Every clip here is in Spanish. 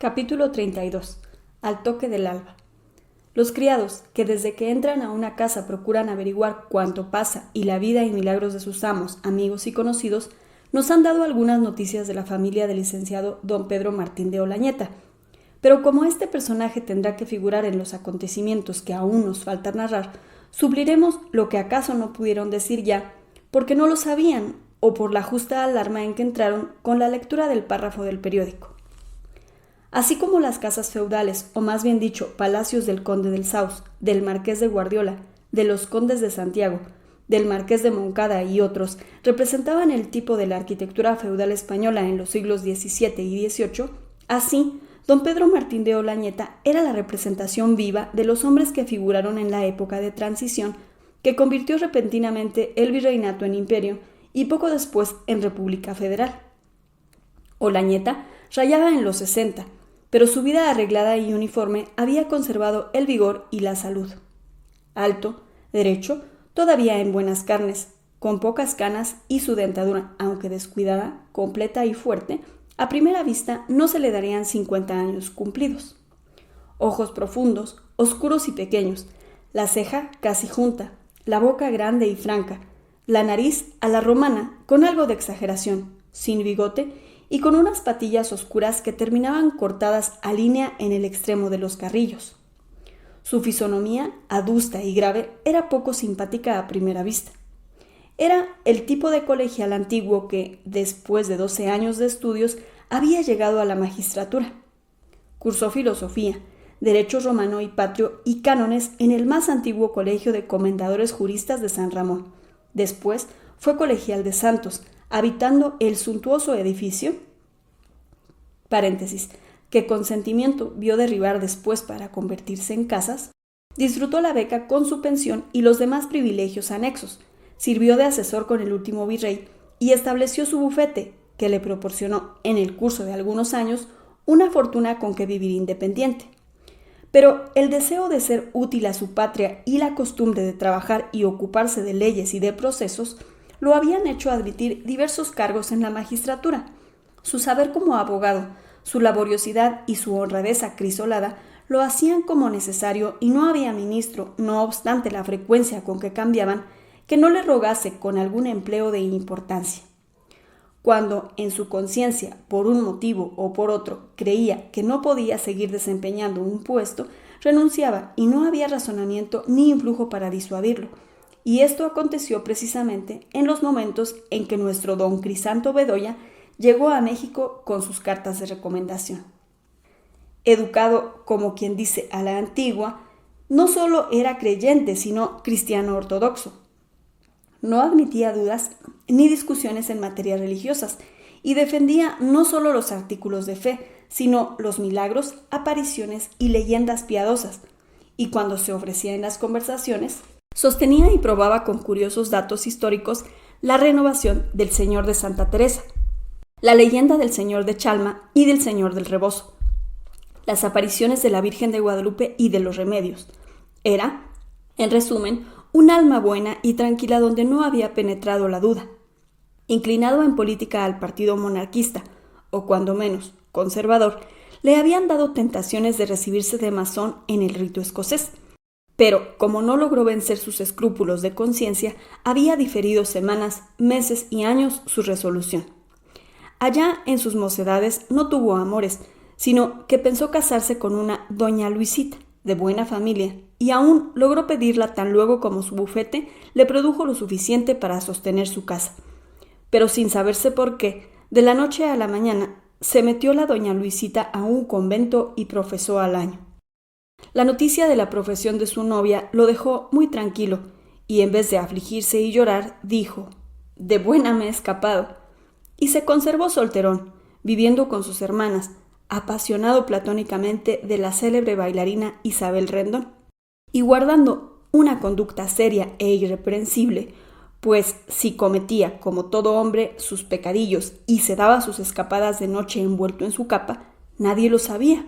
Capítulo 32. Al toque del alba. Los criados, que desde que entran a una casa procuran averiguar cuánto pasa y la vida y milagros de sus amos, amigos y conocidos, nos han dado algunas noticias de la familia del licenciado don Pedro Martín de Olañeta. Pero como este personaje tendrá que figurar en los acontecimientos que aún nos falta narrar, supliremos lo que acaso no pudieron decir ya, porque no lo sabían o por la justa alarma en que entraron con la lectura del párrafo del periódico. Así como las casas feudales, o más bien dicho, palacios del conde del Sauz, del marqués de Guardiola, de los condes de Santiago, del marqués de Moncada y otros, representaban el tipo de la arquitectura feudal española en los siglos XVII y XVIII, así, don Pedro Martín de Olañeta era la representación viva de los hombres que figuraron en la época de transición que convirtió repentinamente el virreinato en imperio y poco después en república federal. Olañeta rayaba en los 60, pero su vida arreglada y uniforme había conservado el vigor y la salud. Alto, derecho, todavía en buenas carnes, con pocas canas y su dentadura, aunque descuidada, completa y fuerte, a primera vista no se le darían 50 años cumplidos. Ojos profundos, oscuros y pequeños, la ceja casi junta, la boca grande y franca, la nariz a la romana, con algo de exageración, sin bigote y con unas patillas oscuras que terminaban cortadas a línea en el extremo de los carrillos. Su fisonomía, adusta y grave, era poco simpática a primera vista. Era el tipo de colegial antiguo que, después de 12 años de estudios, había llegado a la magistratura. Cursó filosofía, derecho romano y patrio y cánones en el más antiguo colegio de comendadores juristas de San Ramón. Después fue colegial de Santos, habitando el suntuoso edificio, que con sentimiento vio derribar después para convertirse en casas, disfrutó la beca con su pensión y los demás privilegios anexos, sirvió de asesor con el último virrey y estableció su bufete, que le proporcionó, en el curso de algunos años, una fortuna con que vivir independiente. Pero el deseo de ser útil a su patria y la costumbre de trabajar y ocuparse de leyes y de procesos lo habían hecho admitir diversos cargos en la magistratura. Su saber como abogado, su laboriosidad y su honradez acrisolada lo hacían como necesario y no había ministro, no obstante la frecuencia con que cambiaban, que no le rogase con algún empleo de importancia. Cuando en su conciencia, por un motivo o por otro, creía que no podía seguir desempeñando un puesto, renunciaba y no había razonamiento ni influjo para disuadirlo. Y esto aconteció precisamente en los momentos en que nuestro don Crisanto Bedoya llegó a México con sus cartas de recomendación. Educado, como quien dice, a la antigua, no solo era creyente, sino cristiano ortodoxo. No admitía dudas ni discusiones en materias religiosas y defendía no solo los artículos de fe, sino los milagros, apariciones y leyendas piadosas, y cuando se ofrecía en las conversaciones, sostenía y probaba con curiosos datos históricos la renovación del Señor de Santa Teresa, la leyenda del Señor de Chalma y del Señor del Rebozo, las apariciones de la Virgen de Guadalupe y de los remedios. Era, en resumen, un alma buena y tranquila donde no había penetrado la duda. Inclinado en política al partido monarquista, o cuando menos conservador, le habían dado tentaciones de recibirse de masón en el rito escocés. Pero, como no logró vencer sus escrúpulos de conciencia, había diferido semanas, meses y años su resolución. Allá, en sus mocedades, no tuvo amores, sino que pensó casarse con una doña Luisita, de buena familia, y aún logró pedirla tan luego como su bufete le produjo lo suficiente para sostener su casa. Pero sin saberse por qué, de la noche a la mañana, se metió la doña Luisita a un convento y profesó al año. La noticia de la profesión de su novia lo dejó muy tranquilo, y en vez de afligirse y llorar, dijo: «De buena me he escapado», y se conservó solterón, viviendo con sus hermanas, apasionado platónicamente de la célebre bailarina Isabel Rendón, y guardando una conducta seria e irreprensible, pues si cometía, como todo hombre, sus pecadillos y se daba sus escapadas de noche envuelto en su capa, nadie lo sabía.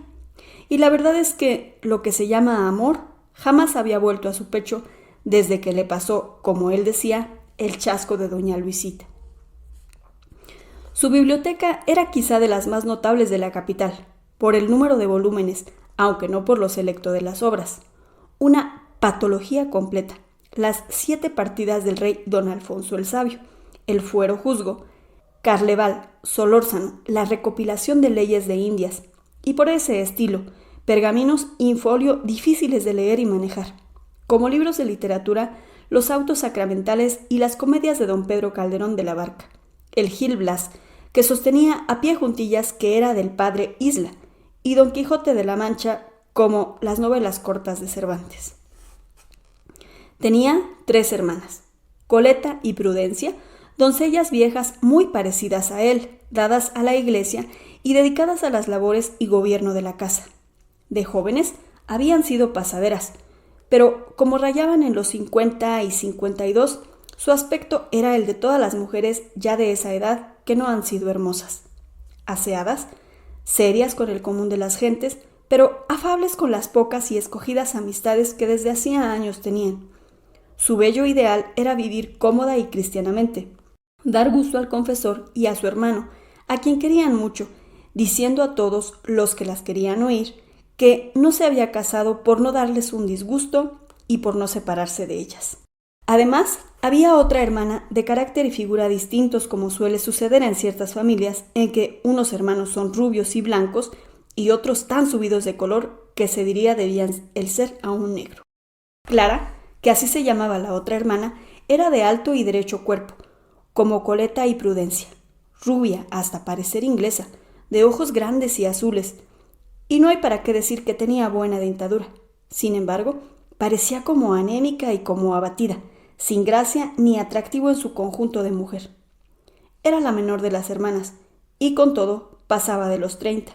Y la verdad es que lo que se llama amor jamás había vuelto a su pecho desde que le pasó, como él decía, el chasco de doña Luisita. Su biblioteca era quizá de las más notables de la capital. por el número de volúmenes, aunque no por lo selecto de las obras. Una patología completa, las 7 partidas del rey don Alfonso el Sabio, el Fuero Juzgo, Carleval, Solórzano, la recopilación de leyes de Indias, y por ese estilo, pergaminos in folio difíciles de leer y manejar. Como libros de literatura, los autos sacramentales y las comedias de don Pedro Calderón de la Barca, el Gil Blas, que sostenía a pie juntillas que era del padre Isla, y don Quijote de la Mancha, como las novelas cortas de Cervantes. Tenía 3 hermanas, Coleta y Prudencia, doncellas viejas muy parecidas a él, dadas a la iglesia y dedicadas a las labores y gobierno de la casa. De jóvenes habían sido pasaderas, pero como rayaban en los 50 y 52, su aspecto era el de todas las mujeres ya de esa edad que no han sido hermosas. Aseadas, serias con el común de las gentes, pero afables con las pocas y escogidas amistades que desde hacía años tenían. Su bello ideal era vivir cómoda y cristianamente, dar gusto al confesor y a su hermano, a quien querían mucho, diciendo a todos los que las querían oír que no se había casado por no darles un disgusto y por no separarse de ellas. Además, había otra hermana de carácter y figura distintos, como suele suceder en ciertas familias, en que unos hermanos son rubios y blancos y otros tan subidos de color que se diría debían el ser aún negro. Clara, que así se llamaba la otra hermana, era de alto y derecho cuerpo, como Coleta y Prudencia, rubia hasta parecer inglesa, de ojos grandes y azules, y no hay para qué decir que tenía buena dentadura. Sin embargo, parecía como anémica y como abatida, sin gracia ni atractivo en su conjunto de mujer. Era la menor de las hermanas, y con todo pasaba de los 30.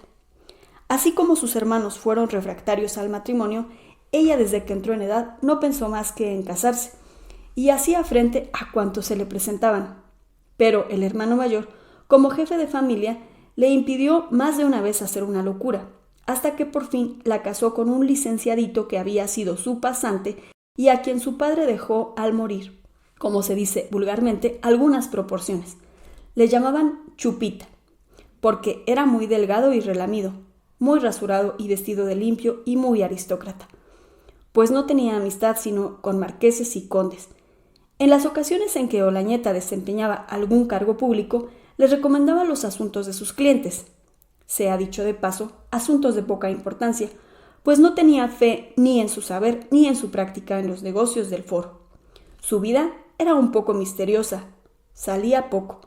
Así como sus hermanos fueron refractarios al matrimonio, ella desde que entró en edad no pensó más que en casarse, y hacía frente a cuantos se le presentaban. Pero el hermano mayor, como jefe de familia, le impidió más de una vez hacer una locura, hasta que por fin la casó con un licenciadito que había sido su pasante y a quien su padre dejó al morir, como se dice vulgarmente, algunas proporciones. Le llamaban Chupita, porque era muy delgado y relamido, muy rasurado y vestido de limpio y muy aristócrata, pues no tenía amistad sino con marqueses y condes. En las ocasiones en que Olañeta desempeñaba algún cargo público, le recomendaba los asuntos de sus clientes. Sea dicho de paso, asuntos de poca importancia, pues no tenía fe ni en su saber ni en su práctica en los negocios del foro. Su vida era un poco misteriosa, salía poco.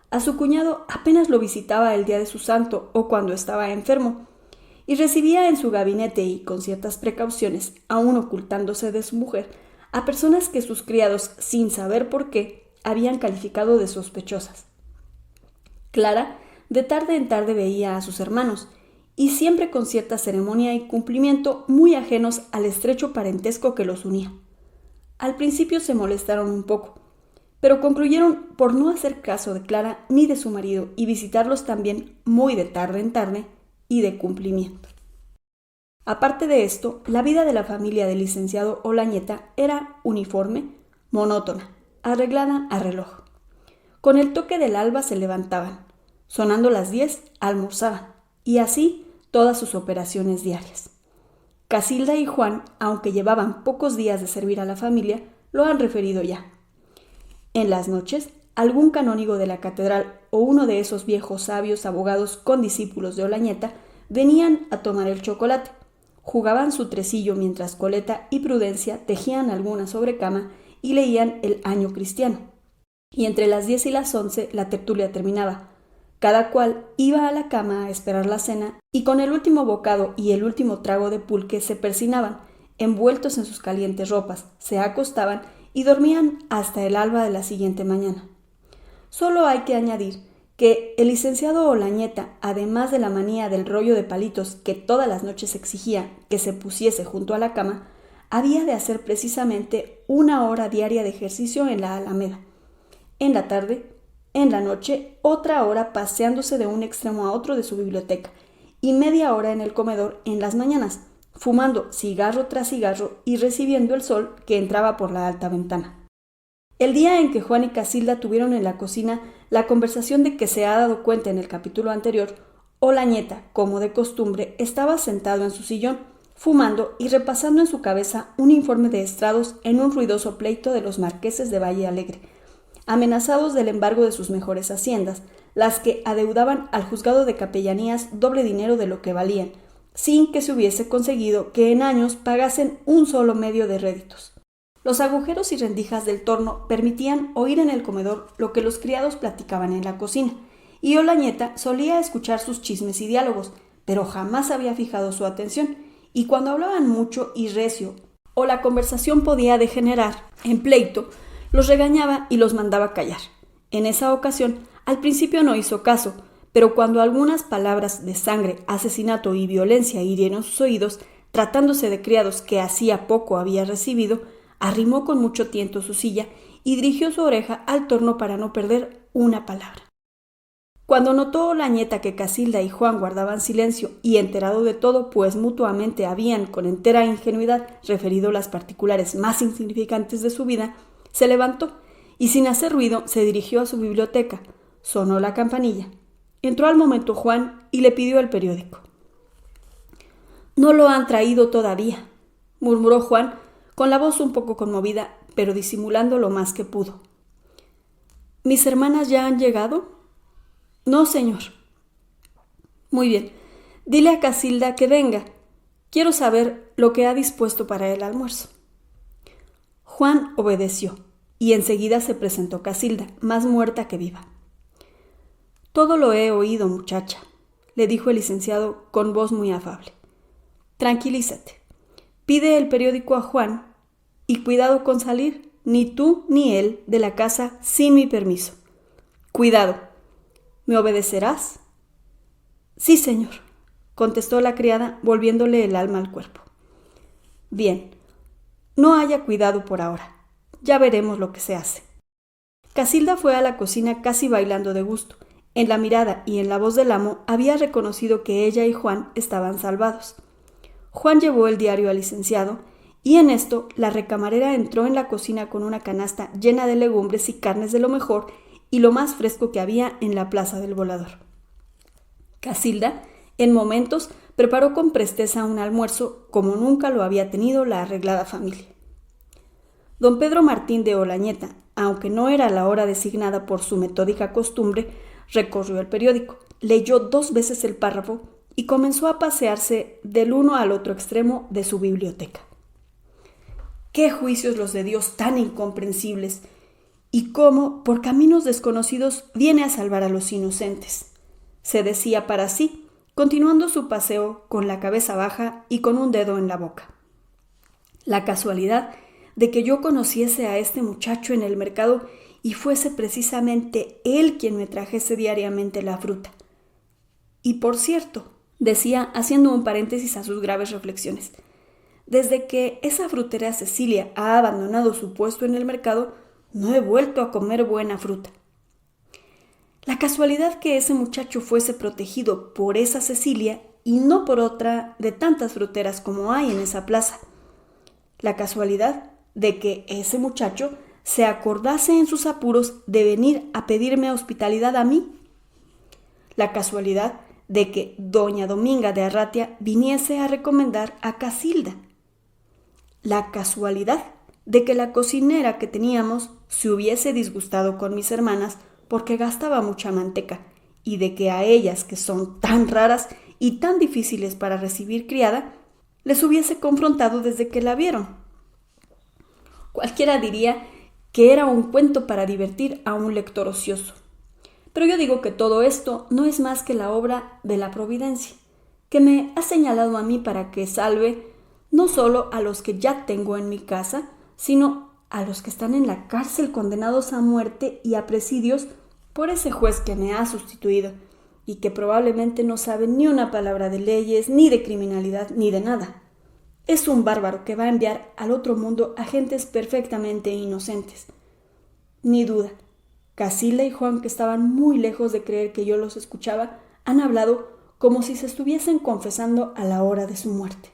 A su cuñado apenas lo visitaba el día de su santo o cuando estaba enfermo, y recibía en su gabinete y con ciertas precauciones, aún ocultándose de su mujer, a personas que sus criados, sin saber por qué, habían calificado de sospechosas. Clara de tarde en tarde veía a sus hermanos, y siempre con cierta ceremonia y cumplimiento muy ajenos al estrecho parentesco que los unía. Al principio se molestaron un poco, pero concluyeron por no hacer caso de Clara ni de su marido y visitarlos también muy de tarde en tarde y de cumplimiento. Aparte de esto, la vida de la familia del licenciado Olañeta era uniforme, monótona, arreglada a reloj. Con el toque del alba se levantaban, sonando las 10, almorzaban, y así todas sus operaciones diarias. Casilda y Juan, aunque llevaban pocos días de servir a la familia, lo han referido ya. En las noches, algún canónigo de la catedral o uno de esos viejos sabios abogados condiscípulos de Olañeta venían a tomar el chocolate. Jugaban su tresillo mientras Coleta y Prudencia tejían alguna sobrecama y leían el Año Cristiano. Y entre las 10 y las 11 la tertulia terminaba. Cada cual iba a la cama a esperar la cena y con el último bocado y el último trago de pulque se persinaban, envueltos en sus calientes ropas, se acostaban y dormían hasta el alba de la siguiente mañana. Solo hay que añadir que el licenciado Olañeta, además de la manía del rollo de palitos que todas las noches exigía que se pusiese junto a la cama, había de hacer precisamente 1 hora diaria de ejercicio en la Alameda. En la tarde, en la noche, otra hora paseándose de un extremo a otro de su biblioteca y media hora en el comedor en las mañanas, fumando cigarro tras cigarro y recibiendo el sol que entraba por la alta ventana. El día en que Juan y Casilda tuvieron en la cocina la conversación de que se ha dado cuenta en el capítulo anterior, Olañeta, como de costumbre, estaba sentado en su sillón, fumando y repasando en su cabeza un informe de estrados en un ruidoso pleito de los marqueses de Valle Alegre, amenazados del embargo de sus mejores haciendas, las que adeudaban al juzgado de capellanías doble dinero de lo que valían, sin que se hubiese conseguido que en años pagasen un solo medio de réditos. Los agujeros y rendijas del torno permitían oír en el comedor lo que los criados platicaban en la cocina, y Olañeta solía escuchar sus chismes y diálogos, pero jamás había fijado su atención, y cuando hablaban mucho y recio, o la conversación podía degenerar en pleito, los regañaba y los mandaba callar. En esa ocasión, al principio no hizo caso, pero cuando algunas palabras de sangre, asesinato y violencia hirieron sus oídos, tratándose de criados que hacía poco había recibido, arrimó con mucho tiento su silla y dirigió su oreja al torno para no perder una palabra. Cuando notó Olañeta que Casilda y Juan guardaban silencio y enterado de todo, pues mutuamente habían con entera ingenuidad referido las particulares más insignificantes de su vida, se levantó y sin hacer ruido se dirigió a su biblioteca. Sonó la campanilla. Entró al momento Juan y le pidió el periódico. «No lo han traído todavía», murmuró Juan, con la voz un poco conmovida, pero disimulando lo más que pudo. «¿Mis hermanas ya han llegado?» «No, señor». «Muy bien. Dile a Casilda que venga. Quiero saber lo que ha dispuesto para el almuerzo». Juan obedeció, y enseguida se presentó Casilda, más muerta que viva. «Todo lo he oído, muchacha», le dijo el licenciado con voz muy afable. «Tranquilízate. Pide el periódico a Juan y cuidado con salir, ni tú ni él, de la casa sin mi permiso. Cuidado. ¿Me obedecerás?» «Sí, señor», contestó la criada, volviéndole el alma al cuerpo. «Bien. No haya cuidado por ahora. Ya veremos lo que se hace». Casilda fue a la cocina casi bailando de gusto. En la mirada y en la voz del amo había reconocido que ella y Juan estaban salvados. Juan llevó el diario al licenciado, y en esto la recamarera entró en la cocina con una canasta llena de legumbres y carnes de lo mejor y lo más fresco que había en la plaza del Volador. Casilda, en momentos, preparó con presteza un almuerzo como nunca lo había tenido la arreglada familia. Don Pedro Martín de Olañeta, aunque no era la hora designada por su metódica costumbre, recorrió el periódico, leyó 2 veces el párrafo y comenzó a pasearse del uno al otro extremo de su biblioteca. ¡Qué juicios los de Dios tan incomprensibles! Y cómo, por caminos desconocidos, viene a salvar a los inocentes, se decía para sí, continuando su paseo con la cabeza baja y con un dedo en la boca. La casualidad de que yo conociese a este muchacho en el mercado y fuese precisamente él quien me trajese diariamente la fruta. Y por cierto, decía, haciendo un paréntesis a sus graves reflexiones, desde que esa frutera Cecilia ha abandonado su puesto en el mercado, no he vuelto a comer buena fruta. La casualidad que ese muchacho fuese protegido por esa Cecilia y no por otra de tantas fruteras como hay en esa plaza. La casualidad de que ese muchacho se acordase en sus apuros de venir a pedirme hospitalidad a mí. La casualidad de que doña Dominga de Arratia viniese a recomendar a Casilda. La casualidad de que la cocinera que teníamos se hubiese disgustado con mis hermanas porque gastaba mucha manteca, y de que a ellas, que son tan raras y tan difíciles para recibir criada, les hubiese confrontado desde que la vieron. Cualquiera diría que era un cuento para divertir a un lector ocioso. Pero yo digo que todo esto no es más que la obra de la providencia, que me ha señalado a mí para que salve no solo a los que ya tengo en mi casa, sino a los que están en la cárcel condenados a muerte y a presidios por ese juez que me ha sustituido y que probablemente no sabe ni una palabra de leyes, ni de criminalidad, ni de nada. Es un bárbaro que va a enviar al otro mundo a gentes perfectamente inocentes. Ni duda, Casilda y Juan, que estaban muy lejos de creer que yo los escuchaba, han hablado como si se estuviesen confesando a la hora de su muerte.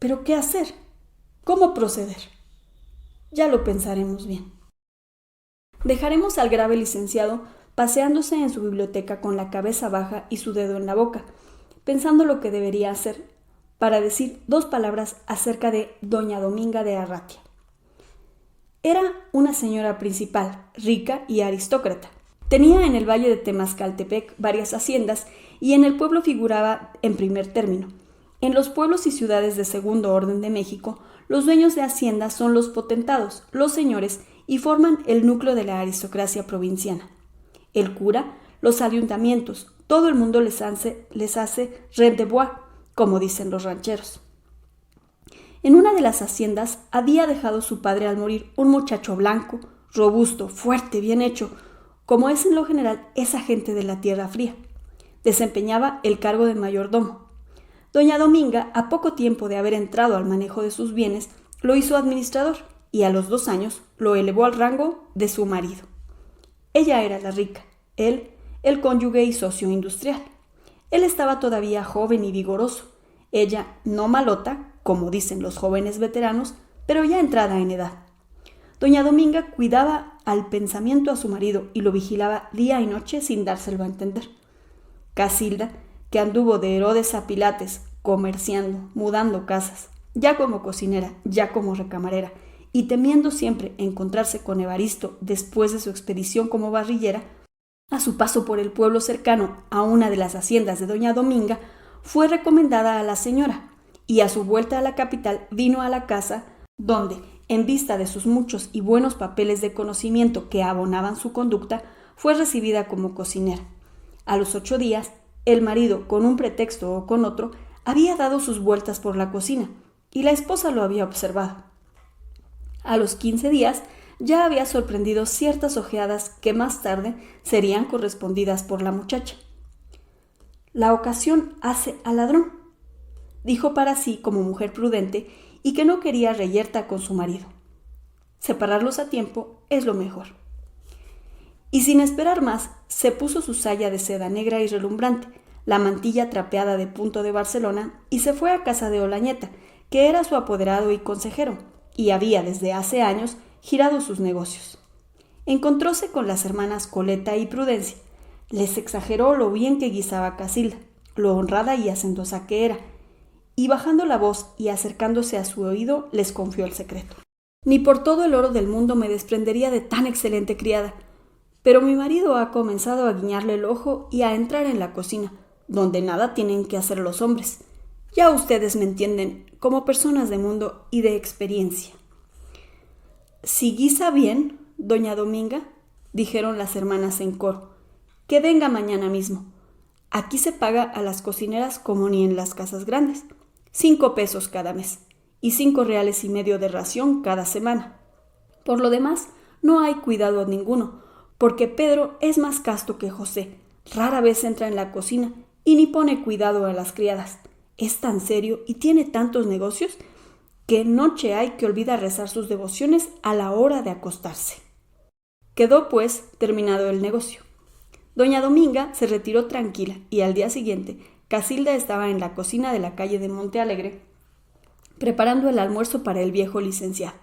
¿Pero qué hacer? ¿Cómo proceder? Ya lo pensaremos bien. Dejaremos al grave licenciado paseándose en su biblioteca con la cabeza baja y su dedo en la boca, pensando lo que debería hacer para decir 2 palabras acerca de doña Dominga de Arratia. Era una señora principal, rica y aristócrata. Tenía en el valle de Temascaltepec varias haciendas y en el pueblo figuraba en primer término. En los pueblos y ciudades de segundo orden de México, los dueños de haciendas son los potentados, los señores, y forman el núcleo de la aristocracia provinciana. El cura, los ayuntamientos, todo el mundo les hace red de bois, como dicen los rancheros. En una de las haciendas había dejado su padre al morir un muchacho blanco, robusto, fuerte, bien hecho, como es en lo general esa gente de la tierra fría. Desempeñaba el cargo de mayordomo. Doña Dominga, a poco tiempo de haber entrado al manejo de sus bienes, lo hizo administrador y a los 2 años lo elevó al rango de su marido. Ella era la rica, él el cónyuge y socio industrial. Él estaba todavía joven y vigoroso, ella no malota, como dicen los jóvenes veteranos, pero ya entrada en edad. Doña Dominga cuidaba al pensamiento a su marido y lo vigilaba día y noche sin dárselo a entender. Casilda, que anduvo de Herodes a Pilates, comerciando, mudando casas, ya como cocinera, ya como recamarera, y temiendo siempre encontrarse con Evaristo después de su expedición como barrillera, a su paso por el pueblo cercano a una de las haciendas de doña Dominga, fue recomendada a la señora, y a su vuelta a la capital vino a la casa donde, en vista de sus muchos y buenos papeles de conocimiento que abonaban su conducta, fue recibida como cocinera. A los 8 días, el marido, con un pretexto o con otro, había dado sus vueltas por la cocina, y la esposa lo había observado. A los 15 días ya había sorprendido ciertas ojeadas que más tarde serían correspondidas por la muchacha. La ocasión hace al ladrón, dijo para sí como mujer prudente y que no quería reyerta con su marido. Separarlos a tiempo es lo mejor. Y sin esperar más, se puso su saya de seda negra y relumbrante, la mantilla trapeada de punto de Barcelona y se fue a casa de Olañeta, que era su apoderado y consejero, y había desde hace años girado sus negocios. Encontróse con las hermanas Coleta y Prudencia. Les exageró lo bien que guisaba Casilda, lo honrada y hacendosa que era, y bajando la voz y acercándose a su oído les confió el secreto. Ni por todo el oro del mundo me desprendería de tan excelente criada, pero mi marido ha comenzado a guiñarle el ojo y a entrar en la cocina, donde nada tienen que hacer los hombres. Ya ustedes me entienden, como personas de mundo y de experiencia. Si guisa bien, doña Dominga, dijeron las hermanas en coro, que venga mañana mismo. Aquí se paga a las cocineras como ni en las casas grandes, 5 pesos cada mes, y 5 reales y medio de ración cada semana. Por lo demás, no hay cuidado ninguno, porque Pedro es más casto que José, rara vez entra en la cocina y ni pone cuidado a las criadas. Es tan serio y tiene tantos negocios que noche hay que olvida rezar sus devociones a la hora de acostarse. Quedó, pues, terminado el negocio. Doña Dominga se retiró tranquila y al día siguiente Casilda estaba en la cocina de la calle de Monte Alegre preparando el almuerzo para el viejo licenciado.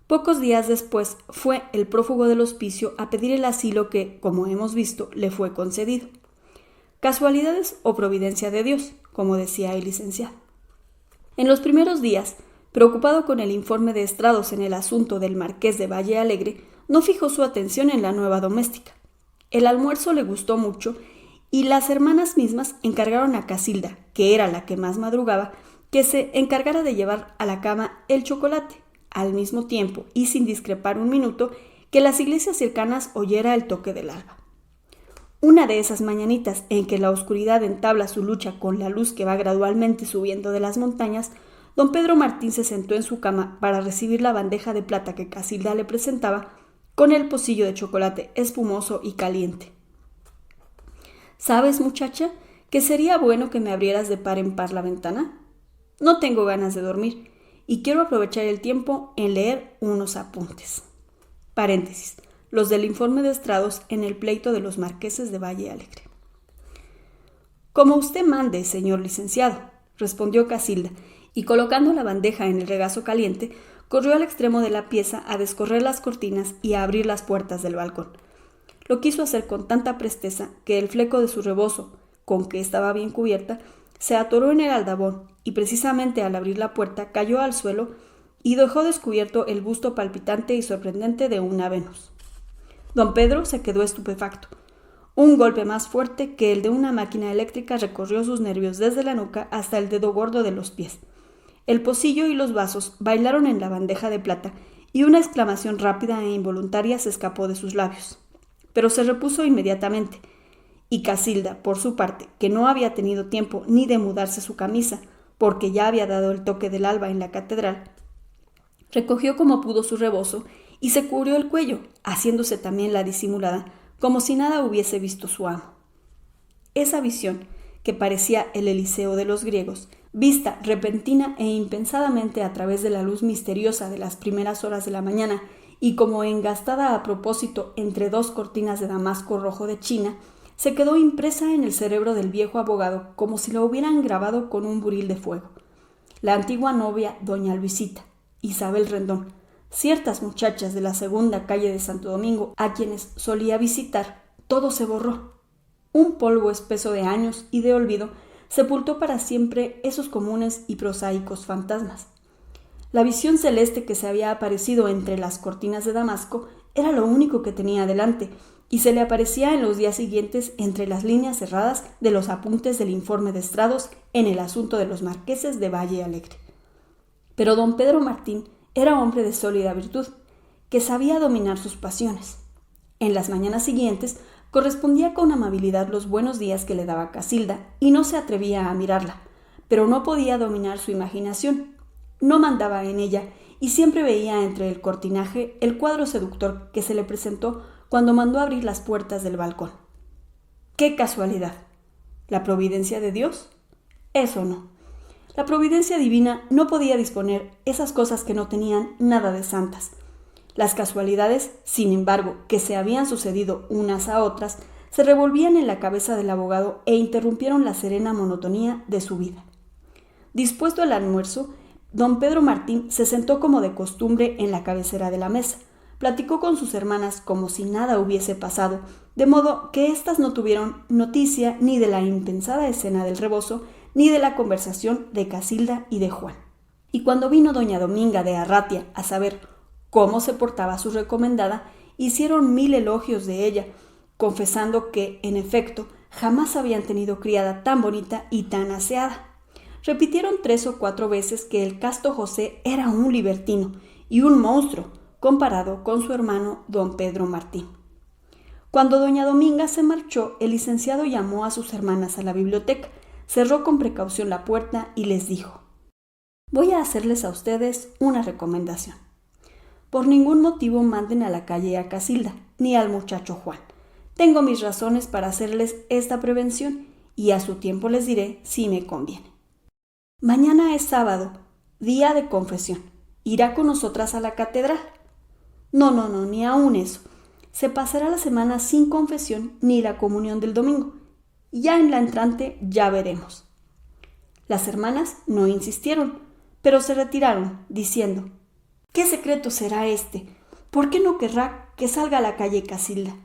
Pocos días después fue el prófugo del hospicio a pedir el asilo que, como hemos visto, le fue concedido. Casualidades o providencia de Dios, como decía el licenciado. En los primeros días, preocupado con el informe de estrados en el asunto del marqués de Valle Alegre, no fijó su atención en la nueva doméstica. El almuerzo le gustó mucho y las hermanas mismas encargaron a Casilda, que era la que más madrugaba, que se encargara de llevar a la cama el chocolate, al mismo tiempo y sin discrepar un minuto que las iglesias cercanas oyera el toque del alba. Una de esas mañanitas en que la oscuridad entabla su lucha con la luz que va gradualmente subiendo de las montañas, don Pedro Martín se sentó en su cama para recibir la bandeja de plata que Casilda le presentaba con el pocillo de chocolate espumoso y caliente. ¿Sabes, muchacha, que sería bueno que me abrieras de par en par la ventana? No tengo ganas de dormir y quiero aprovechar el tiempo en leer unos apuntes. Paréntesis. Los del informe de estrados en el pleito de los marqueses de Valle Alegre. Como usted mande, señor licenciado, respondió Casilda, y colocando la bandeja en el regazo caliente, corrió al extremo de la pieza a descorrer las cortinas y a abrir las puertas del balcón. Lo quiso hacer con tanta presteza que el fleco de su rebozo, con que estaba bien cubierta, se atoró en el aldabón y precisamente al abrir la puerta cayó al suelo y dejó descubierto el busto palpitante y sorprendente de una Venus. Don Pedro se quedó estupefacto. Un golpe más fuerte que el de una máquina eléctrica recorrió sus nervios desde la nuca hasta el dedo gordo de los pies. El pocillo y los vasos bailaron en la bandeja de plata y una exclamación rápida e involuntaria se escapó de sus labios. Pero se repuso inmediatamente, y Casilda, por su parte, que no había tenido tiempo ni de mudarse su camisa, porque ya había dado el toque del alba en la catedral, recogió como pudo su rebozo y se cubrió el cuello, haciéndose también la disimulada, como si nada hubiese visto su amo. Esa visión, que parecía el Eliseo de los griegos, vista repentina e impensadamente a través de la luz misteriosa de las primeras horas de la mañana y como engastada a propósito entre dos cortinas de damasco rojo de China, se quedó impresa en el cerebro del viejo abogado como si lo hubieran grabado con un buril de fuego. La antigua novia doña Luisita, Isabel Rendón, ciertas muchachas de la segunda calle de Santo Domingo a quienes solía visitar, todo se borró. Un polvo espeso de años y de olvido sepultó para siempre esos comunes y prosaicos fantasmas. La visión celeste que se había aparecido entre las cortinas de damasco era lo único que tenía delante, y se le aparecía en los días siguientes entre las líneas cerradas de los apuntes del informe de estrados en el asunto de los marqueses de Valle Alegre. Pero don Pedro Martín era hombre de sólida virtud, que sabía dominar sus pasiones. En las mañanas siguientes correspondía con amabilidad los buenos días que le daba Casilda y no se atrevía a mirarla, pero no podía dominar su imaginación. No mandaba en ella y siempre veía entre el cortinaje el cuadro seductor que se le presentó cuando mandó abrir las puertas del balcón. ¡Qué casualidad! ¿La providencia de Dios? Eso no. La providencia divina no podía disponer esas cosas que no tenían nada de santas. Las casualidades, sin embargo, que se habían sucedido unas a otras, se revolvían en la cabeza del abogado e interrumpieron la serena monotonía de su vida. Dispuesto el almuerzo, don Pedro Martín se sentó como de costumbre en la cabecera de la mesa. Platicó con sus hermanas como si nada hubiese pasado, de modo que éstas no tuvieron noticia ni de la impensada escena del rebozo, ni de la conversación de Casilda y de Juan. Y cuando vino doña Dominga de Arratia a saber cómo se portaba su recomendada, hicieron 1000 elogios de ella, confesando que, en efecto, jamás habían tenido criada tan bonita y tan aseada. Repitieron 3 o 4 veces que el casto José era un libertino y un monstruo, comparado con su hermano don Pedro Martín. Cuando doña Dominga se marchó, el licenciado llamó a sus hermanas a la biblioteca, cerró con precaución la puerta y les dijo: «Voy a hacerles a ustedes una recomendación. Por ningún motivo manden a la calle a Casilda, ni al muchacho Juan. Tengo mis razones para hacerles esta prevención y a su tiempo les diré si me conviene. Mañana es sábado, día de confesión. ¿Irá con nosotras a la catedral? No, ni aun eso. Se pasará la semana sin confesión ni la comunión del domingo. Ya en la entrante ya veremos». Las hermanas no insistieron, pero se retiraron, diciendo: «¿Qué secreto será este? ¿Por qué no querrá que salga a la calle Casilda?